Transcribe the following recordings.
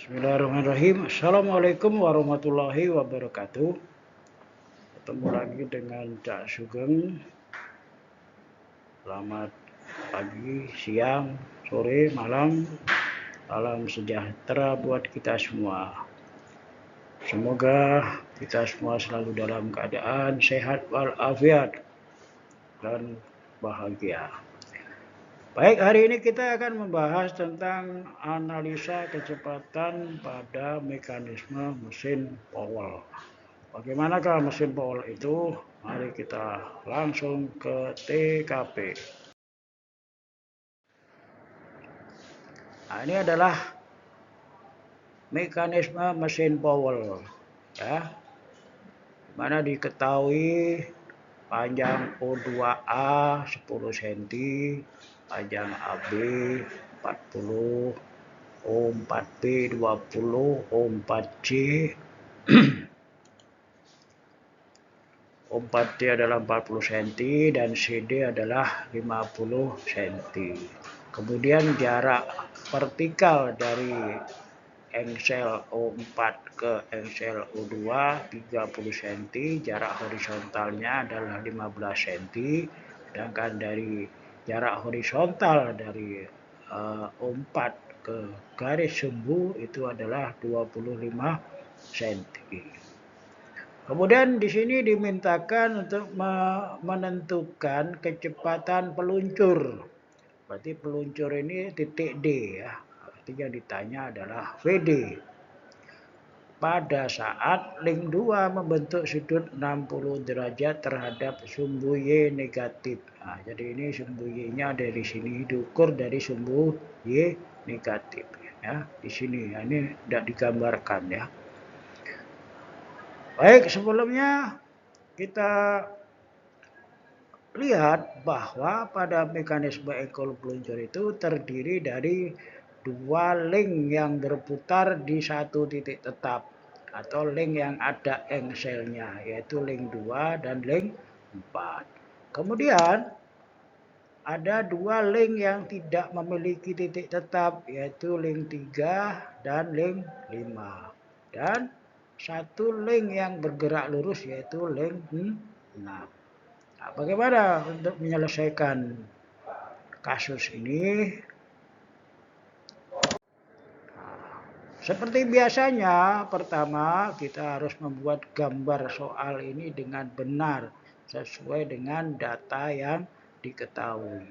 Bismillahirrahmanirrahim. Assalamualaikum warahmatullahi wabarakatuh. Ketemu lagi dengan Cak Sugeng. Selamat pagi, siang, sore, malam. Salam sejahtera buat kita semua. Semoga kita semua selalu dalam keadaan sehat walafiat dan bahagia. Baik, hari ini kita akan membahas tentang analisa kecepatan pada mekanisme mesin Powell. Bagaimanakah mesin Powell itu? Mari kita langsung ke TKP. Nah, ini adalah mekanisme mesin Powell, ya, mana diketahui panjang O2A 10 cm, panjang AB 40, O4B 20, O4C O4D adalah 40 cm dan CD adalah 50 cm. Kemudian jarak vertikal dari engsel O4 ke engsel O2 30 cm, jarak horizontalnya adalah 15 cm, sedangkan dari jarak horizontal dari O4 ke garis sumbu itu adalah 25 cm. Kemudian di sini dimintakan untuk menentukan kecepatan peluncur. Berarti peluncur ini titik D, ya. Artinya ditanya adalah VD. Pada saat link 2 membentuk sudut 60 derajat terhadap sumbu Y negatif. Nah, jadi ini sumbu Y-nya dari sini diukur dari sumbu Y negatif, ya. Di sini, ya, ini tidak digambarkan, ya. Baik, sebelumnya kita lihat bahwa pada mekanisme ekol peluncur itu terdiri dari dua link yang berputar di satu titik tetap atau link yang ada engselnya, yaitu link 2 dan link 4. Kemudian ada dua link yang tidak memiliki titik tetap, yaitu link 3 dan link 5. Dan satu link yang bergerak lurus, yaitu link 6. Nah, bagaimana untuk menyelesaikan kasus ini? Seperti biasanya, pertama kita harus membuat gambar soal ini dengan benar sesuai dengan data yang diketahui.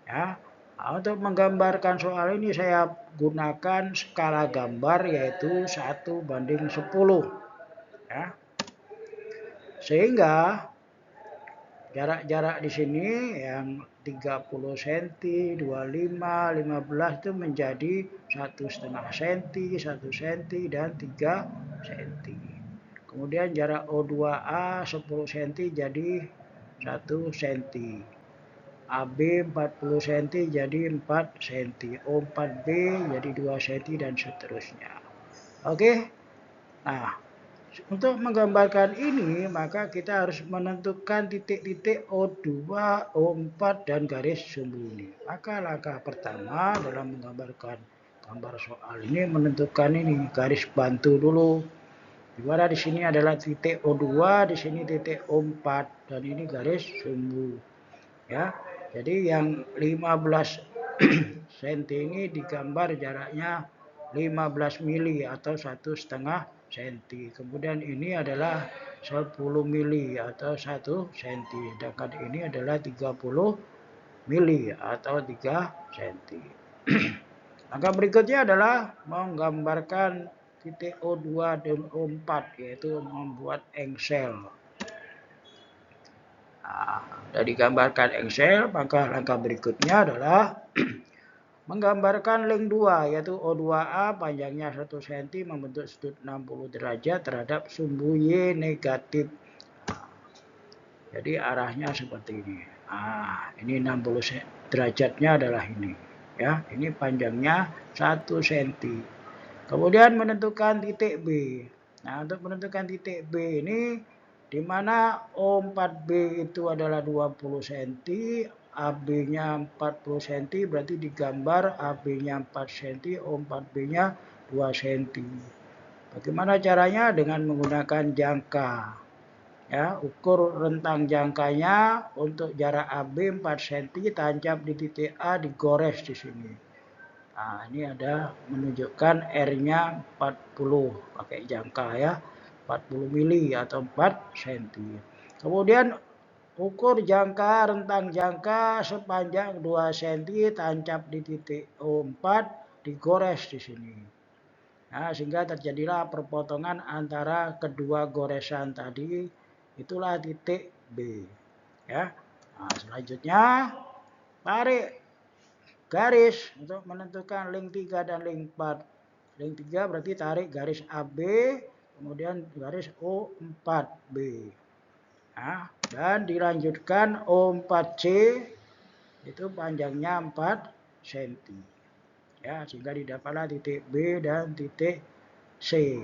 Ya, untuk menggambarkan soal ini saya gunakan skala gambar yaitu 1:10. Ya. Sehingga jarak-jarak di sini yang 30 cm, 25, 15 itu menjadi 1,5 cm, 1 cm, dan 3 cm. Kemudian jarak O2A 10 cm jadi 1 cm. AB 40 cm jadi 4 cm. O4B jadi 2 cm dan seterusnya. Oke. Nah, untuk menggambarkan ini, maka kita harus menentukan titik-titik O2, O4, dan garis sumbu ini. Maka langkah pertama dalam menggambarkan gambar soal ini menentukan ini garis bantu dulu. Di mana di sini adalah titik O2, di sini titik O4, dan ini garis sumbu. Ya, jadi yang 15 cm ini digambar jaraknya 15 mili atau 1,5 cm. Kemudian ini adalah 10 mili atau 1 cm. Sedangkan ini adalah 30 mili atau 3 cm. Langkah berikutnya adalah menggambarkan titik O2 dan O4, yaitu membuat engsel. Nah, sudah digambarkan engsel, maka langkah berikutnya adalah menggambarkan link 2, yaitu O2A panjangnya 1 cm membentuk sudut 60 derajat terhadap sumbu Y negatif. Jadi arahnya seperti ini. Nah, ini 60 derajatnya adalah ini. Ya, ini panjangnya 1 cm. Kemudian menentukan titik B. Nah, untuk menentukan titik B ini di mana O4B itu adalah 20 cm, AB-nya 40 cm, berarti digambar AB-nya 4 cm, O4B-nya 2 cm. Bagaimana caranya? Dengan menggunakan jangka. Ya, ukur rentang jangkanya untuk jarak AB 4 cm, tancap di titik A, digores di sini. Nah, ini ada menunjukkan R-nya 40 pakai jangka ya. 40 mili atau 4 cm. Kemudian ukur jangka, rentang jangka sepanjang 2 cm, tancap di titik O4, digores di sini. Nah, sehingga terjadilah perpotongan antara kedua goresan tadi, itulah titik B. Ya. Nah, selanjutnya tarik garis untuk menentukan link 3 dan link 4. Link 3 berarti tarik garis AB, kemudian garis O4B. Nah, dan dilanjutkan O4C, itu panjangnya 4 cm. Ya, sehingga didapatlah titik B dan titik C.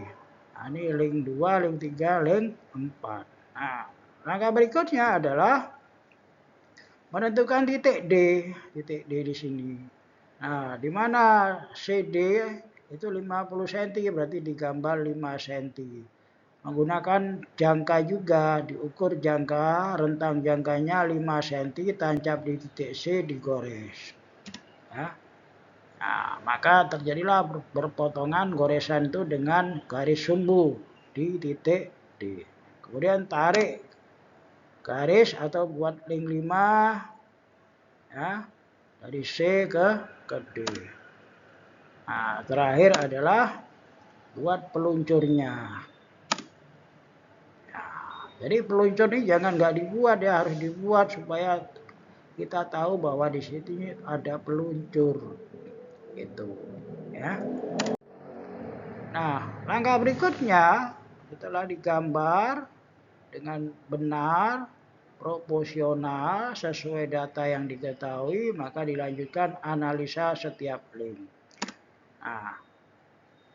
Nah, ini link 2, link 3, link 4. Nah, langkah berikutnya adalah menentukan titik D di sini. Nah, di mana CD itu 50 cm, berarti digambar 5 cm. Menggunakan jangka juga, diukur jangka, rentang jangkanya 5 cm, tancap di titik C, digores. Ya. Nah, maka terjadilah berpotongan goresan itu dengan garis sumbu di titik D. Kemudian tarik garis atau buat link 5 ya, dari C ke D. Nah, terakhir adalah buat peluncurnya. Nah, jadi peluncur ini jangan nggak dibuat ya, harus dibuat supaya kita tahu bahwa di sini ada peluncur. Itu ya. Nah, langkah berikutnya setelah digambar dengan benar, proporsional sesuai data yang diketahui, maka dilanjutkan analisa setiap link. Nah,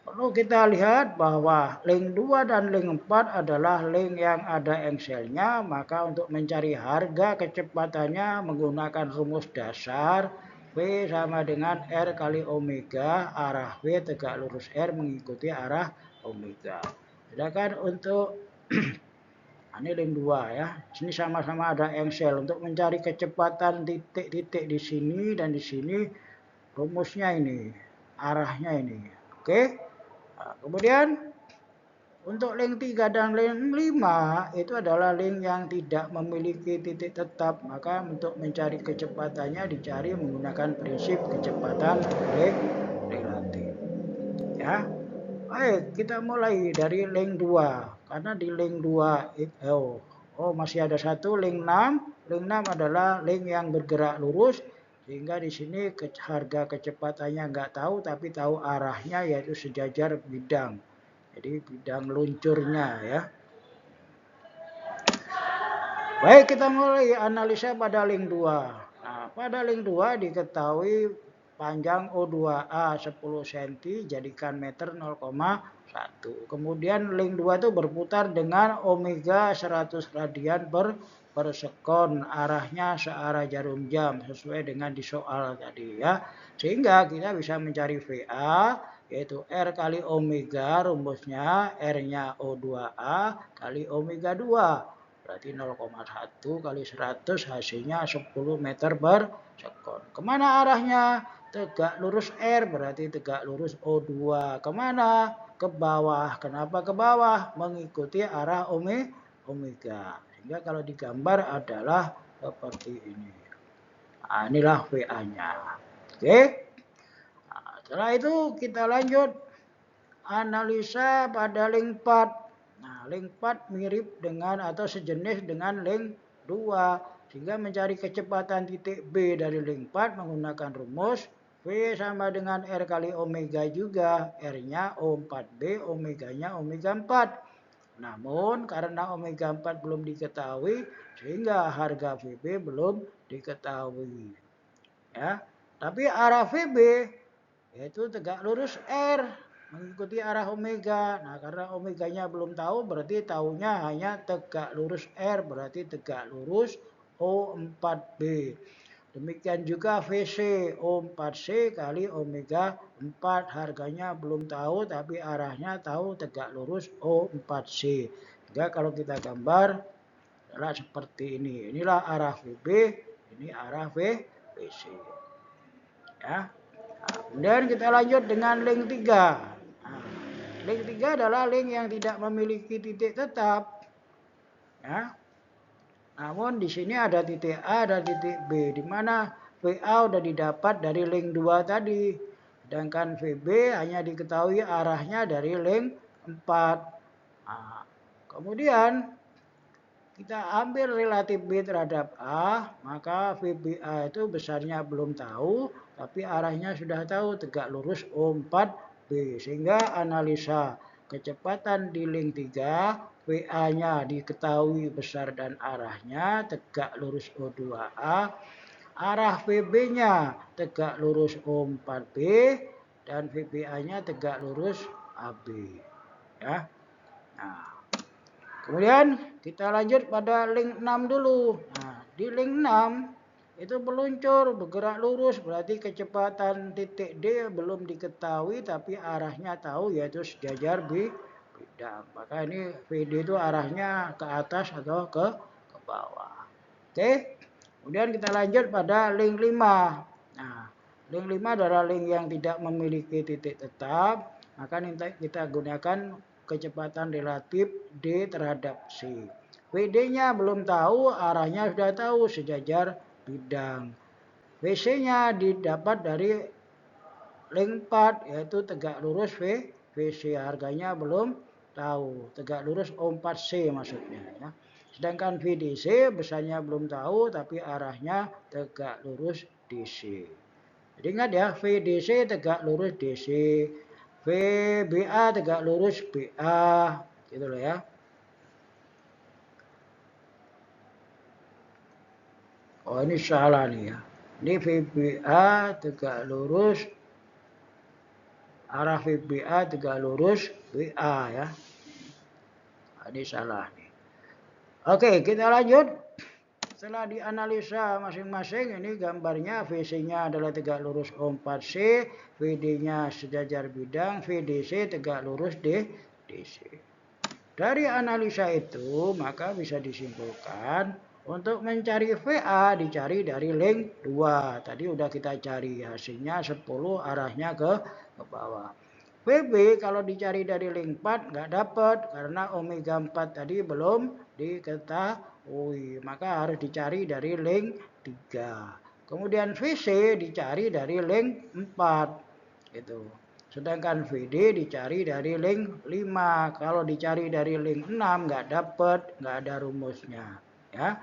perlu kita lihat bahwa link 2 dan link 4 adalah link yang ada engselnya, maka untuk mencari harga kecepatannya menggunakan rumus dasar V sama dengan R kali omega, arah V tegak lurus R mengikuti arah omega. Sedangkan untuk ini link 2 ya. Sini sama-sama ada engsel. Untuk mencari kecepatan titik-titik di sini dan di sini, rumusnya ini, arahnya ini. Oke. Nah, kemudian untuk link 3 dan link 5 itu adalah link yang tidak memiliki titik tetap. Maka untuk mencari kecepatannya dicari menggunakan prinsip kecepatan relatif. Ya. Baik, kita mulai dari link 2. Karena di link 2 masih ada satu link 6. Link 6 adalah link yang bergerak lurus, sehingga di sini harga kecepatannya nggak tahu, tapi tahu arahnya, yaitu sejajar bidang. Jadi bidang luncurnya ya. Baik, kita mulai analisa pada link 2. Nah, pada link 2 diketahui panjang O2A 10 cm, jadikan meter 0,1. Kemudian link 2 itu berputar dengan omega 100 radian per sekon. Arahnya searah jarum jam sesuai dengan di soal tadi ya. Sehingga kita bisa mencari VA, yaitu R kali omega, rumusnya R-nya O2A kali omega 2. Berarti 0,1 kali 100 hasilnya 10 meter per sekon. Kemana arahnya? Tegak lurus R, berarti tegak lurus O2. Kemana? Ke bawah. Kenapa ke bawah? Mengikuti arah omega. Sehingga kalau digambar adalah seperti ini. Nah, inilah VA-nya. Oke. Nah, setelah itu kita lanjut analisa pada link 4. Nah, link 4 mirip dengan atau sejenis dengan link 2. Sehingga mencari kecepatan titik B dari link 4 menggunakan rumus V sama dengan R kali omega juga. R-nya O4B, omeganya omega 4. Namun karena omega 4 belum diketahui, sehingga harga VB belum diketahui. Ya, tapi arah VB yaitu tegak lurus R mengikuti arah omega. Nah, karena omeganya belum tahu, berarti tahunya hanya tegak lurus R, berarti tegak lurus O4B. Demikian juga VC O4C kali omega 4. Harganya belum tahu tapi arahnya tahu, tegak lurus O4C. Sehingga kalau kita gambar adalah seperti ini. Inilah arah VB, ini arah VC. Ya. Nah, kemudian kita lanjut dengan link 3. Nah, link 3 adalah link yang tidak memiliki titik tetap. Ya. Namun di sini ada titik A dan titik B, di mana VA sudah didapat dari link 2 tadi. Sedangkan VB hanya diketahui arahnya dari link 4. Nah, kemudian kita ambil relatif B terhadap A, maka VBA itu besarnya belum tahu, tapi arahnya sudah tahu, tegak lurus O4B. Sehingga analisa kecepatan di link 3, VA-nya diketahui besar dan arahnya, tegak lurus O2A. Arah VB-nya tegak lurus O4B, dan VBA-nya tegak lurus AB. Ya. Nah, kemudian kita lanjut pada link 6 dulu. Nah, di link 6 itu meluncur, bergerak lurus, berarti kecepatan titik D belum diketahui tapi arahnya tahu, yaitu sejajar bidang. Maka ini VD itu arahnya ke atas atau ke bawah. Oke. Kemudian kita lanjut pada link 5. Nah, link 5 adalah link yang tidak memiliki titik tetap, maka kita gunakan kecepatan relatif D terhadap C. VD-nya belum tahu, arahnya sudah tahu, sejajar bidang. VC-nya didapat dari link 4, yaitu tegak lurus VC. Harganya belum tahu, tegak lurus O4C maksudnya. Ya. Sedangkan VDC besarnya belum tahu, tapi arahnya tegak lurus DC. Jadi ingat ya, VDC tegak lurus DC, VBA tegak lurus BA, gitu loh ya. Oh ini salah nih ya. Ini VBA tegak lurus, arah VBA tegak lurus BA ya. Ini salah nih. Oke, kita lanjut. Setelah dianalisa masing-masing, ini gambarnya VC-nya adalah tegak lurus O4C, VD-nya sejajar bidang, VDC tegak lurus DC. Dari analisa itu, maka bisa disimpulkan untuk mencari VA dicari dari link 2. Tadi udah kita cari, hasilnya 10, arahnya ke bawah. VB kalau dicari dari link 4 nggak dapat karena omega 4 tadi belum diketahui, maka harus dicari dari link 3. Kemudian VC dicari dari link 4 gitu. Sedangkan VD dicari dari link 5. Kalau dicari dari link 6 nggak dapat, nggak ada rumusnya ya.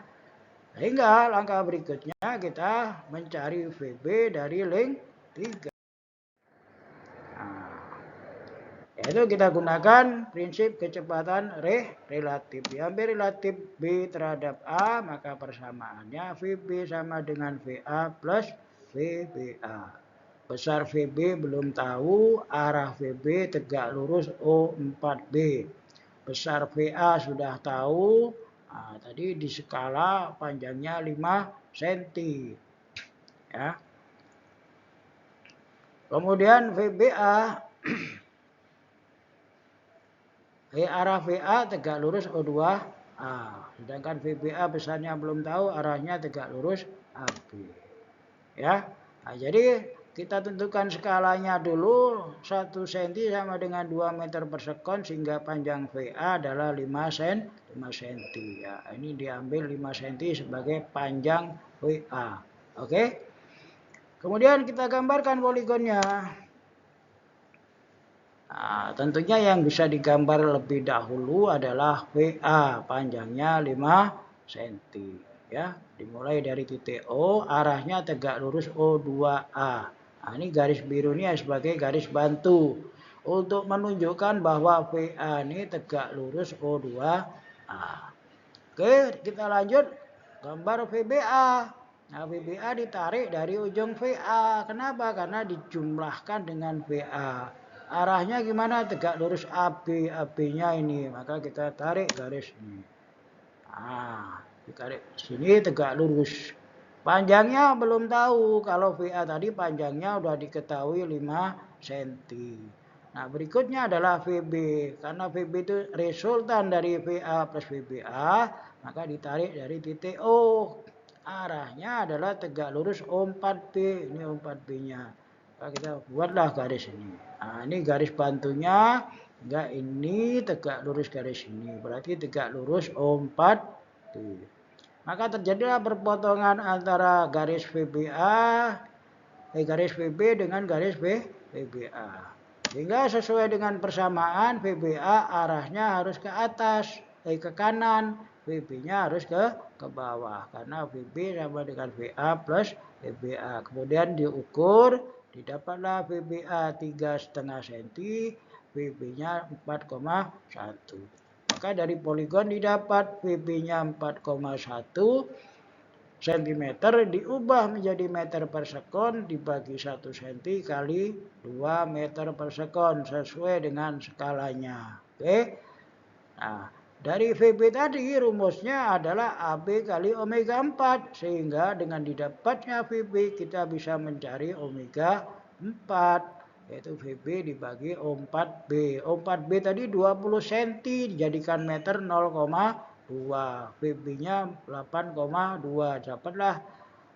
Sehingga langkah berikutnya kita mencari VB dari link 3. Yaitu kita gunakan prinsip kecepatan relatif. Diambil relatif B terhadap A, maka persamaannya VB sama dengan VA plus VBA. Besar VB belum tahu, arah VB tegak lurus O4B. Besar VA sudah tahu, nah, tadi di skala panjangnya 5 cm. Ya. Kemudian VBA arah VA tegak lurus O2A. Sedangkan VBA besarnya belum tahu, arahnya tegak lurus AB. Ya. Nah, jadi kita tentukan skalanya dulu. 1 cm sama dengan 2 meter per sekon, sehingga panjang VA adalah 5 cm. Ya, ini diambil 5 cm sebagai panjang VA. Oke. Kemudian kita gambarkan poligonnya. Nah, tentunya yang bisa digambar lebih dahulu adalah VA, panjangnya 5 cm. Ya, dimulai dari titik O, arahnya tegak lurus O2A. Nah, ini garis biru ini sebagai garis bantu untuk menunjukkan bahwa VA ini tegak lurus O2A. Oke, kita lanjut gambar VBA. Nah, VBA ditarik dari ujung VA. Kenapa? Karena dijumlahkan dengan VA. Arahnya gimana? Tegak lurus AB. AB-nya ini. Maka kita tarik garis ini. Nah, ditarik sini tegak lurus. Panjangnya belum tahu. Kalau VA tadi panjangnya udah diketahui 5 cm. Nah, berikutnya adalah VB. Karena VB itu resultan dari VA plus VBA, maka ditarik dari titik O. Arahnya adalah tegak lurus O4B. Ini O4B-nya. Maka kita buatlah garis ini. Nah, ini garis bantunya. Enggak, ini tegak lurus garis ini. Berarti tegak lurus O4B. Maka terjadilah perpotongan antara garis garis VB dengan garis VBA. Sehingga sesuai dengan persamaan VBA arahnya harus ke atas, ke kanan, VB-nya harus ke bawah. Karena VB sama dengan VA plus VBA. Kemudian diukur, didapatlah VBA 3,5 cm, VB-nya 4,1. Maka dari poligon didapat VB-nya 4,1 cm diubah menjadi meter per sekon dibagi 1 cm kali 2 meter per sekon sesuai dengan skalanya. Oke. Nah, dari VB tadi rumusnya adalah AB kali omega 4. Sehingga dengan didapatnya VB kita bisa mencari omega 4. Yaitu VB dibagi O4B. O4B tadi 20 cm dijadikan meter 0,2. VB-nya 8,2. Dapatlah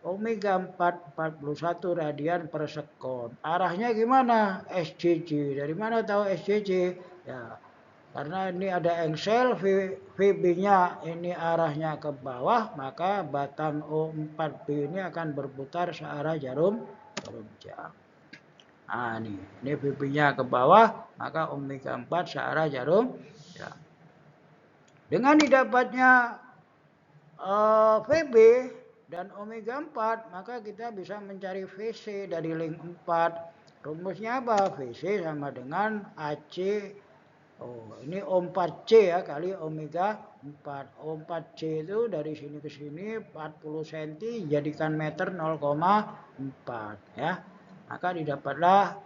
omega 4 41 radian per sekon. Arahnya gimana? SCC. Dari mana tahu SCC? Ya, karena ini ada engsel VB-nya ini arahnya ke bawah, maka batang O4B ini akan berputar searah jarum jam. Nah, ini VB-nya ke bawah, maka omega 4 searah jarum jam. Dengan didapatnya VB dan omega 4, maka kita bisa mencari VC dari link 4. Rumusnya apa? VC sama dengan AC. Ini O4C ya kali omega 4. O4C itu dari sini ke sini 40 cm jadikan meter 0,4 ya. Maka didapatlah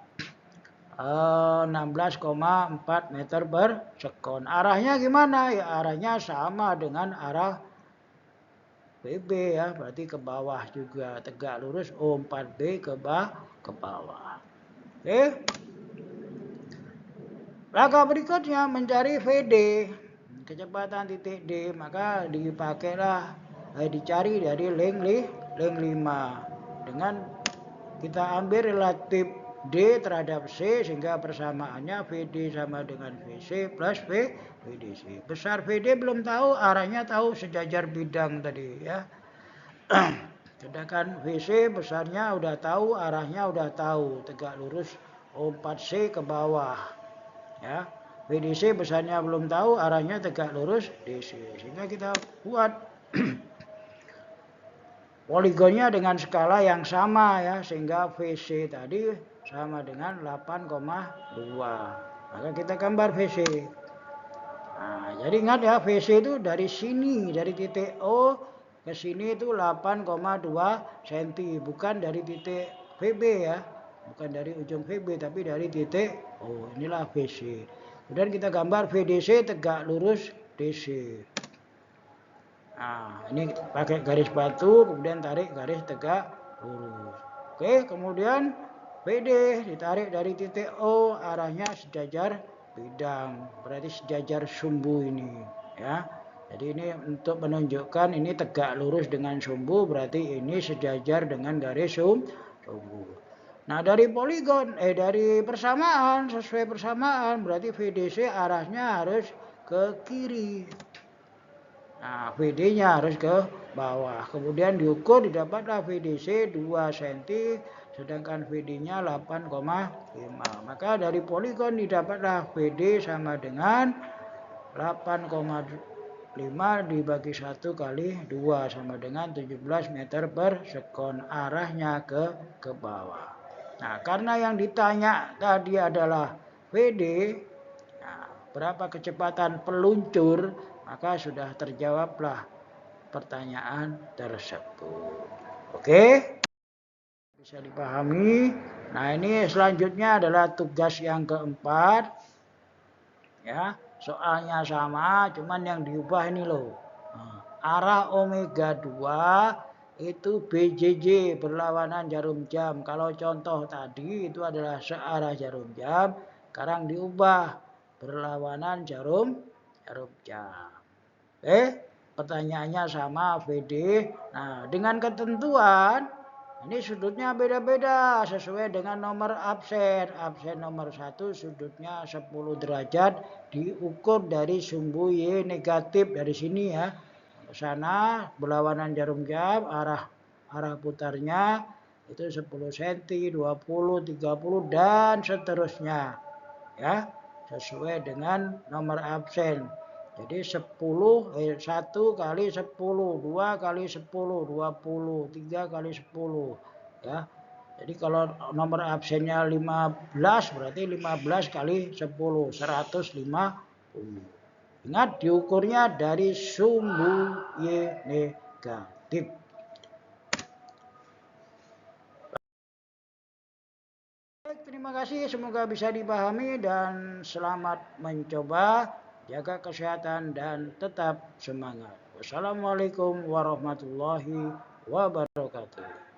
16,4 meter per sekon. Arahnya gimana? Ya arahnya sama dengan arah VB ya, berarti ke bawah juga, tegak lurus O4B ke bawah. Oke. Langkah berikutnya mencari VD, kecepatan titik D, maka dipakailah dicari dari link 5 dengan kita ambil relatif D terhadap C sehingga persamaannya VD sama dengan VC plus VDC. Besar VD belum tahu, arahnya tahu sejajar bidang tadi ya. Sedangkan VC besarnya udah tahu, arahnya udah tahu, tegak lurus O4C ke bawah. Ya. VDC besarnya belum tahu, arahnya tegak lurus DC. Sehingga kita buat poligonnya dengan skala yang sama ya, sehingga VC tadi sama dengan 8,2. Maka kita gambar VC. Nah, jadi ingat ya, VC itu dari sini, dari titik O ke sini itu 8,2 cm, bukan dari titik VB ya. Bukan dari ujung VB, tapi dari titik O. Inilah VC. Kemudian kita gambar VDC tegak lurus DC. Nah, ini pakai garis batu, kemudian tarik garis tegak lurus. Oke, kemudian VD ditarik dari titik O, arahnya sejajar bidang, berarti sejajar sumbu ini ya. Jadi ini untuk menunjukkan ini tegak lurus dengan sumbu, berarti ini sejajar dengan garis sumbu. Nah, dari poligon dari persamaan, sesuai persamaan berarti VDC arahnya harus ke kiri. Nah, VD-nya harus ke bawah. Kemudian diukur didapatlah VDC 2 cm sedangkan VD-nya 8,5. Maka dari poligon didapatlah VD sama dengan 8,5 dibagi 1 kali 2 sama dengan 17 meter per sekon. Arahnya ke bawah. Nah, karena yang ditanya tadi adalah VD, nah, berapa kecepatan peluncur, maka sudah terjawablah pertanyaan tersebut. Oke? Bisa dipahami. Nah, ini selanjutnya adalah tugas yang keempat. Ya, soalnya sama, cuman yang diubah ini loh. Arah omega 2 itu BJJ, berlawanan jarum jam. Kalau contoh tadi itu adalah searah jarum jam, sekarang diubah berlawanan jarum jam. Pertanyaannya sama VD. Nah, dengan ketentuan ini sudutnya beda-beda sesuai dengan nomor absen. Absen nomor 1 sudutnya 10 derajat diukur dari sumbu Y negatif dari sini ya. Ke sana berlawanan jarum jam, arah putarnya itu 10 cm, 20, 30 dan seterusnya. Ya, sesuai dengan nomor absen. Jadi 1 kali 10, 2 kali 10, 20, 3 kali 10. Ya. Jadi kalau nomor absennya 15 berarti 15 kali 10, 150. Ingat diukurnya dari sumbu Y negatif. Baik, terima kasih. Semoga bisa dipahami dan selamat mencoba. Jaga kesehatan dan tetap semangat. Wassalamualaikum warahmatullahi wabarakatuh.